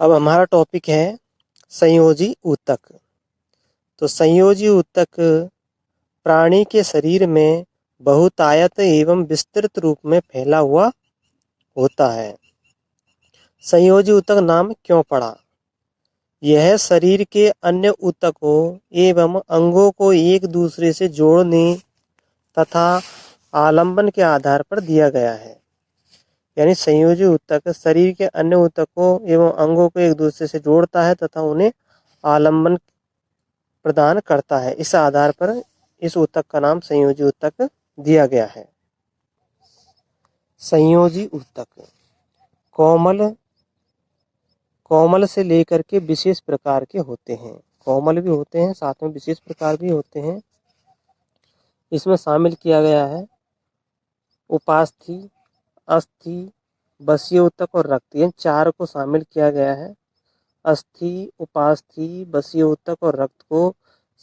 अब हमारा टॉपिक है संयोजी ऊतक। तो संयोजी ऊतक प्राणी के शरीर में बहुतायत एवं विस्तृत रूप में फैला हुआ होता है। संयोजी ऊतक नाम क्यों पड़ा? यह शरीर के अन्य ऊतकों एवं अंगों को एक दूसरे से जोड़ने तथा आलंबन के आधार पर दिया गया है। यानी संयोजी ऊतक शरीर के अन्य ऊतकों एवं अंगों को एक दूसरे से जोड़ता है तथा उन्हें आलंबन प्रदान करता है। इस आधार पर इस ऊतक का नाम संयोजी ऊतक दिया गया है। संयोजी ऊतक कोमल से लेकर के विशेष प्रकार के होते हैं। कोमल भी होते हैं, साथ में विशेष प्रकार भी होते हैं। इसमें शामिल किया गया है उपास्थि, अस्थि, बसीय ऊतक और रक्त। इन चार को शामिल किया गया है। अस्थि, उपास्थि, बसीय ऊतक और रक्त को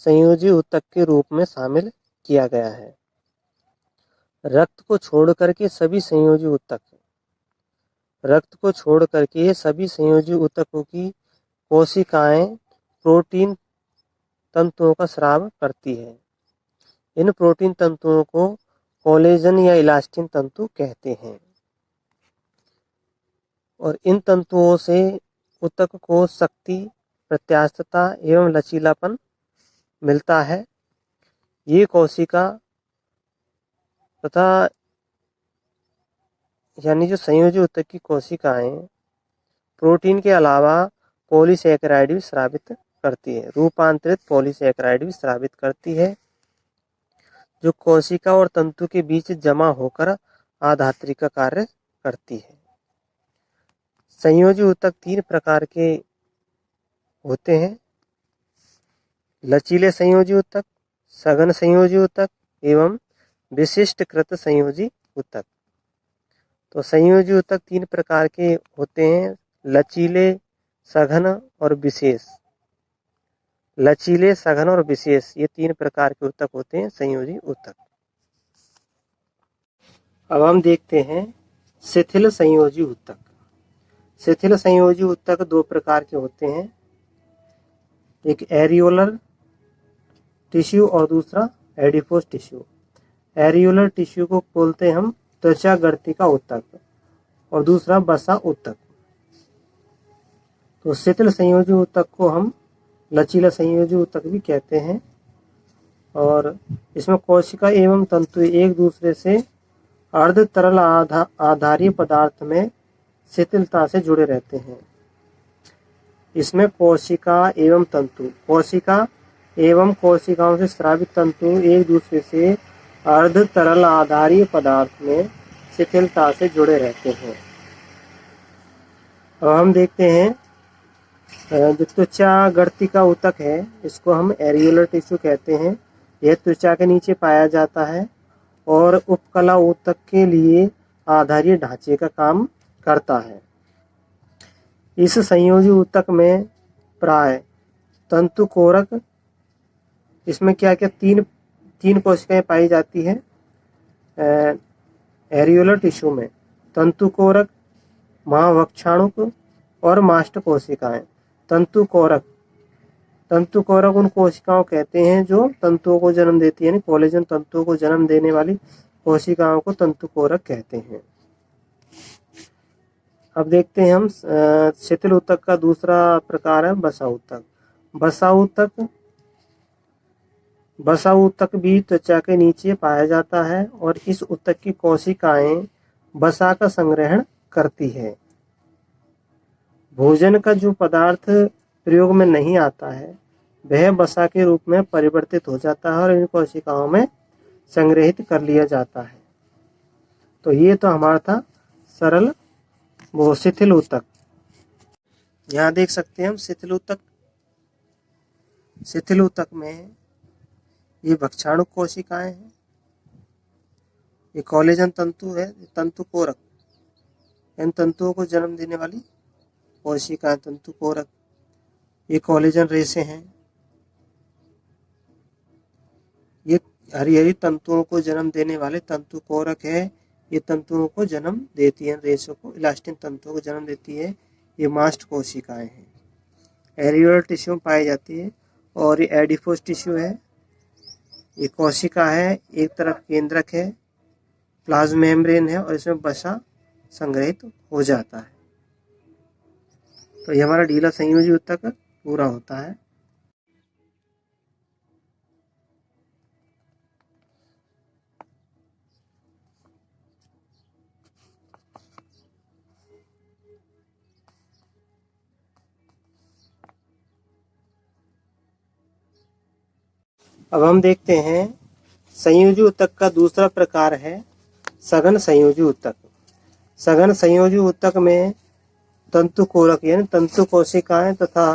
संयोजी ऊतक के रूप में शामिल किया गया है। रक्त को छोड़ करके सभी संयोजी ऊतकों की कोशिकाएं प्रोटीन तंतुओं का स्राव करती है। इन प्रोटीन तंतुओं को कोलेजन या इलास्टिन तंतु कहते हैं और इन तंतुओं से ऊतक को शक्ति, प्रत्यास्थता एवं लचीलापन मिलता है। ये कोशिका तथा यानी जो संयोजी ऊतक की कोशिकाएं प्रोटीन के अलावा पॉलीसैकेराइड भी स्रावित करती है, रूपांतरित पॉलीसैकेराइड भी स्रावित करती है, जो कोशिका और तंतु के बीच जमा होकर आधात्री का कार्य करती है। संयोजी ऊतक 3 प्रकार के होते हैं: लचीले संयोजी ऊतक, सघन संयोजी ऊतक एवं विशिष्टकृत संयोजी ऊतक। तो संयोजी ऊतक 3 प्रकार के होते हैं: लचीले, सघन और विशेष। लचीले, सघन और विशेष, ये 3 प्रकार के ऊतक होते हैं संयोजी ऊतक। अब हम देखते हैं शिथिल संयोजी ऊतक। शिथिल संयोजी ऊतक 2 प्रकार के होते हैं, एक एरियोलर टिश्यू और दूसरा एडिपोज टिश्यू। एरियोलर टिश्यू को बोलते हैं हम त्वचा ग्रंथि का ऊतक और दूसरा वसा ऊतक। तो शिथिल संयोजी ऊतक को हम लचीला संयोजी ऊतक भी कहते हैं और इसमें कोशिका एवं तंतु एक दूसरे से अर्ध तरल आधारीय पदार्थ में शिथिलता से जुड़े रहते हैं। इसमें कोशिका एवं कोशिकाओं से स्रावित तंतु एक दूसरे से अर्ध तरल आधारीय पदार्थ में शिथिलता से जुड़े रहते हैं। अब हम देखते हैं जो त्वचा ग्रंथि का ऊतक है, इसको हम एरियोलर टिश्यू कहते हैं। यह त्वचा के नीचे पाया जाता है और उपकला ऊतक के लिए आधारीय ढांचे का काम करता है। इस संयोजी ऊतक में प्राय तंतुकोरक, इसमें क्या तीन कोशिकाएं पाई जाती है एरियोलर टिश्यू में: तंतुकोरक, महावक्षाणुक और मास्ट कोशिकाएं। तंतुकोरक उन कोशिकाओं कहते हैं जो तंतुओं को जन्म देती है, यानी कोलेजन तंतुओं को जन्म देने वाली कोशिकाओं को तंतुकोरक कहते हैं। अब देखते हैं हम शिथिल ऊतक का दूसरा प्रकार है वसा ऊतक। वसा ऊतक भी त्वचा के नीचे पाया जाता है और इस ऊतक की कोशिकाएं वसा का संग्रहण करती है। भोजन का जो पदार्थ प्रयोग में नहीं आता है वह वसा के रूप में परिवर्तित हो जाता है और इन कोशिकाओं में संग्रहित कर लिया जाता है। तो ये तो हमारा था सरल शिथिल ऊतक। यहाँ देख सकते हैं हम शिथिल ऊतक में ये भक्षाणु कोशिकाएं हैं, ये कोलेजन तंतु है, तंतुकोरक, इन तंतुओं को जन्म देने वाली कोशिकाएं तंतुकोरक। ये कोलेजन रेशे हैं, ये हरी तंतुओं को जन्म देने वाले तंतुकोरक है। ये तंतुओं को जन्म देती है, रेशों को, इलास्टिन तंतुओं को जन्म देती है। ये मास्ट कोशिकाएं हैं। एरियोल टिश्यू में पाई जाती है। और ये एडिपोज टिश्यू है। ये कोशिका है, एक तरफ केंद्रक है, प्लाज्मा मेम्ब्रेन है और इसमें वसा संग्रहित हो जाता है। तो ये हमारा ढीला संयोजी ऊतक पूरा होता है। अब हम देखते हैं संयोजी ऊतक का दूसरा प्रकार है सघन संयोजी ऊतक। सघन संयोजी ऊतक में तंतु कोरक यानी तंतु कोशिकाएं तथा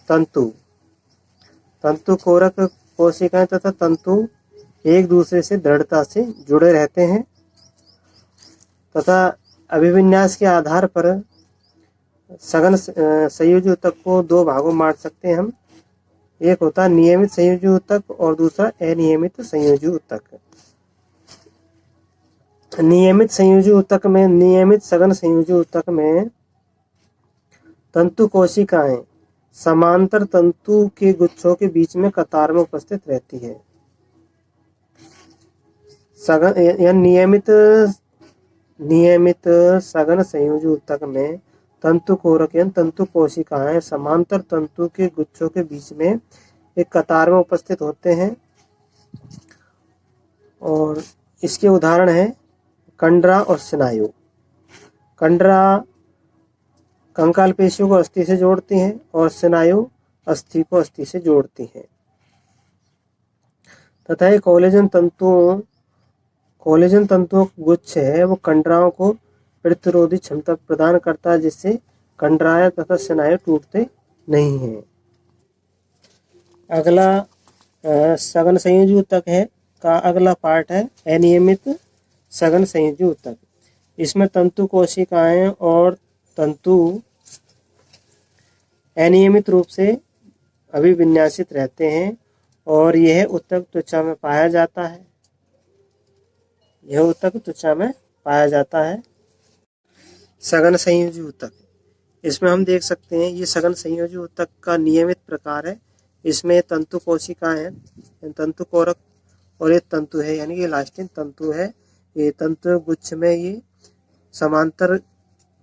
तंतु कोरक कोशिकाएं तथा तंतु एक दूसरे से दृढ़ता से जुड़े रहते हैं तथा अभिविन्यास के आधार पर सघन संयोजी ऊतक को दो भागों में बांट सकते हैं हम। एक होता है नियमित संयोजी ऊतक और दूसरा अनियमित संयोजी ऊतक। नियमित संयोजी ऊतक में, नियमित सघन संयोजी ऊतक में तंतु कोशिकाएं समांतर तंतु के गुच्छों के बीच में कतार में उपस्थित रहती है। सघन या नियमित सघन संयोजी ऊतक में तंतु कोरक यानी तंतु कोशिकाएं समांतर तंतु के गुच्छों के बीच में एक कतार में उपस्थित होते हैं। और इसके उदाहरण हैं कंडरा और स्नायु। कंडरा कंकाल पेशियों को अस्थि से जोड़ती हैं और स्नायु अस्थि को अस्थि से जोड़ती हैं तथा ये कोलेजन तंतुओं का गुच्छ है वो कंडराओं को प्रतिरोधी क्षमता प्रदान करता है, जिससे कंडराएं तथा स्नायु टूटते नहीं हैं। अगला सघन संयोजी ऊतक है का अगला पार्ट है अनियमित सघन संयोजी ऊतक। इसमें तंतु कोशिकाएं और तंतु अनियमित रूप से अभिविन्यासित रहते हैं और यह ऊतक त्वचा में पाया जाता है। सघन संयोजी ऊतक, इसमें हम देख सकते हैं ये सघन संयोजी ऊतक का नियमित प्रकार है। इसमें तंतु कोशिकाएं हैं, तंतु कोरक और ये तंतु है यानी ये लास्टिन तंतु है। ये तंतु गुच्छ में ये समांतर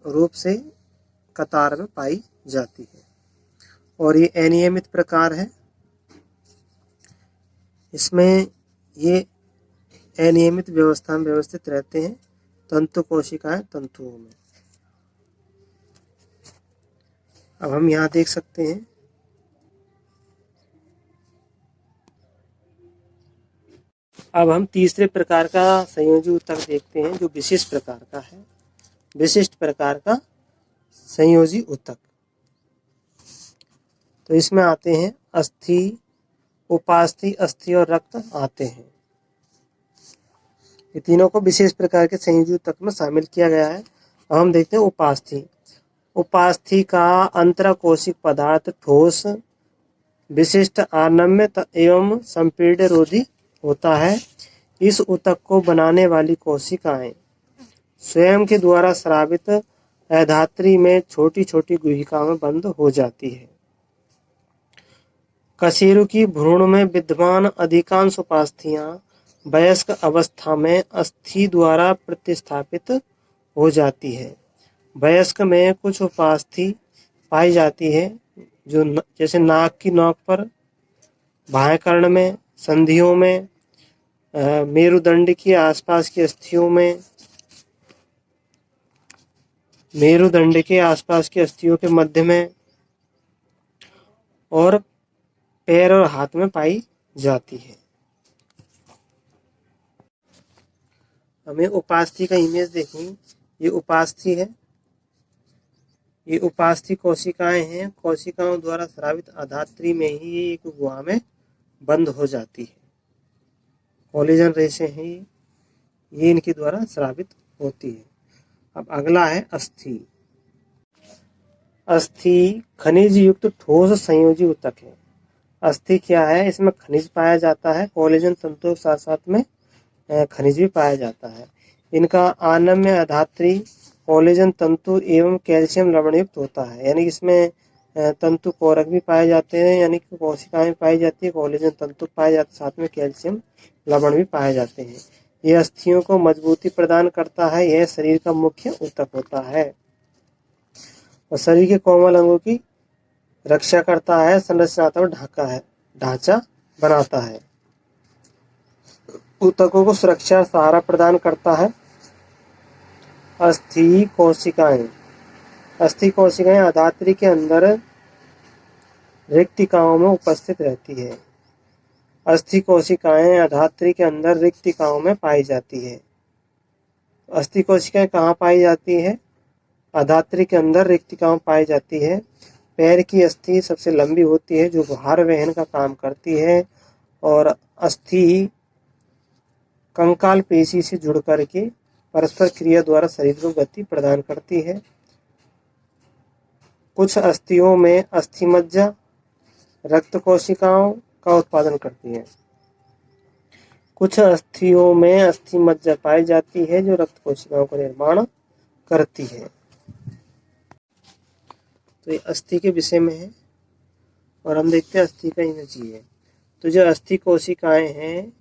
रूप से कतार में पाई जाती है। और ये अनियमित प्रकार है। इसमें ये अनियमित व्यवस्था में व्यवस्थित रहते हैं तंतु कोशिकाएं तंतुओं में। अब हम यहाँ देख सकते हैं अब हम तीसरे प्रकार का संयोजी ऊतक देखते हैं जो विशिष्ट प्रकार का है। विशिष्ट प्रकार का संयोजी ऊतक, तो इसमें आते हैं अस्थि, उपास्थि, अस्थि और रक्त आते हैं। ये तीनों को विशेष प्रकार के संयोजी ऊतक में शामिल किया गया है। अब हम देखते हैं उपास्थि। उपास्थि का अंतराकोशिक पदार्थ ठोस, विशिष्ट आनम्य एवं संपीड़न रोधी होता है। इस ऊतक को बनाने वाली कोशिकाएं स्वयं के द्वारा स्रावित अधात्री में छोटी छोटी गुहिकाओं में बंद हो जाती है। कशेरु की भ्रूण में विद्यमान अधिकांश उपास्थियां वयस्क अवस्था में अस्थि द्वारा प्रतिस्थापित हो जाती है। वयस्क में कुछ उपास्थि पाई जाती है जो जैसे नाक की नोक पर, बाह्य कर्ण में, संधियों में, मेरुदंड के आसपास की अस्थियों में, मेरुदंड के आसपास की अस्थियों के मध्य में और पैर और हाथ में पाई जाती है। हमें उपास्थि का इमेज देखें। ये उपास्थि है। ये उपास्थि कोशिकाएं हैं। कोशिकाओं द्वारा स्रावित अधात्री में ही ये एक गुहा में बंद हो जाती है। कोलेजन रेशे हैं ये इनके द्वारा स्रावित होती है। अब अगला है अस्थि। अस्थि खनिज युक्त ठोस संयोजी ऊतक है। अस्थि क्या है? इसमें खनिज पाया जाता है। कोलेजन तंतुओं के साथ साथ में खनिज भी पाया जाता है। इनका आनम्य अधात्री कोलेजन तंतु एवं कैल्शियम लवण युक्त होता है, यानी इसमें तंतु कोरक भी पाए जाते हैं, यानी कि कोशिकाएं पाई जाती है, कोलेजन तंतु पाए जाते, साथ में कैल्शियम लवण भी पाए जाते हैं। यह अस्थियों को मजबूती प्रदान करता है। यह शरीर का मुख्य ऊतक होता है और शरीर के कोमल अंगों की रक्षा करता है, संरचनात्मक ढांचा बनाता है, ऊतकों को सुरक्षा और सहारा प्रदान करता है। अस्थि कोशिकाएं अधात्री के अंदर रिक्तिकाओं में उपस्थित रहती है। अस्थि कोशिकाएं अधात्री के अंदर रिक्तिकाओं में पाई जाती है। अस्थि कोशिकाएं कहाँ पाई जाती है? अधात्री के अंदर रिक्तिकाओं पाई जाती है। पैर की अस्थि सबसे लंबी होती है, जो भार वहन का काम करती है, और अस्थि कंकाल पेशी से जुड़ करके परस्पर क्रिया द्वारा शरीर को गति प्रदान करती है। कुछ अस्थियों में अस्थि मज्जा रक्त कोशिकाओं का उत्पादन करती है। कुछ अस्थियों में अस्थि मज्जा पाई जाती है जो रक्त कोशिकाओं का निर्माण करती है। तो ये अस्थि के विषय में है और हम देखते हैं अस्थि का एनर्जी है। तो जो अस्थि कोशिकाएं हैं,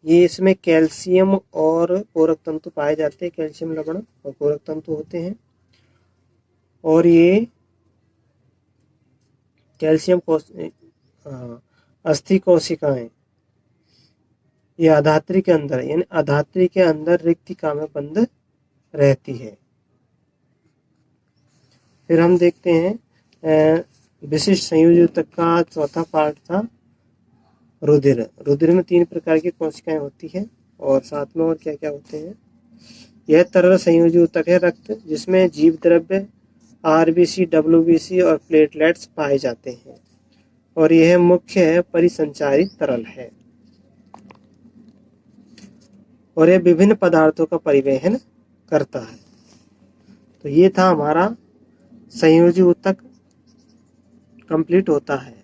ये इसमें कैल्शियम और कोरक तंतु पाए जाते हैं, कैल्शियम लवण और कोरक तंतु होते हैं। और ये कैल्शियम अस्थि कोशिकाएं ये अधात्री के अंदर, यानी अधात्री के अंदर रिक्तिका में बंद रहती है। फिर हम देखते हैं विशिष्ट संयोजी ऊतक का चौथा पार्ट था रुधिर। रुधिर में 3 प्रकार की कोशिकाएं होती हैं और साथ में और क्या क्या होते हैं। यह तरल संयोजी ऊतक है रक्त, जिसमें जीव द्रव्य आरबीसी, डब्ल्यूबीसी और प्लेटलेट्स पाए जाते हैं और यह मुख्य परिसंचारित तरल है और यह विभिन्न पदार्थों का परिवहन करता है। तो ये था हमारा संयोजी ऊतक कंप्लीट होता है।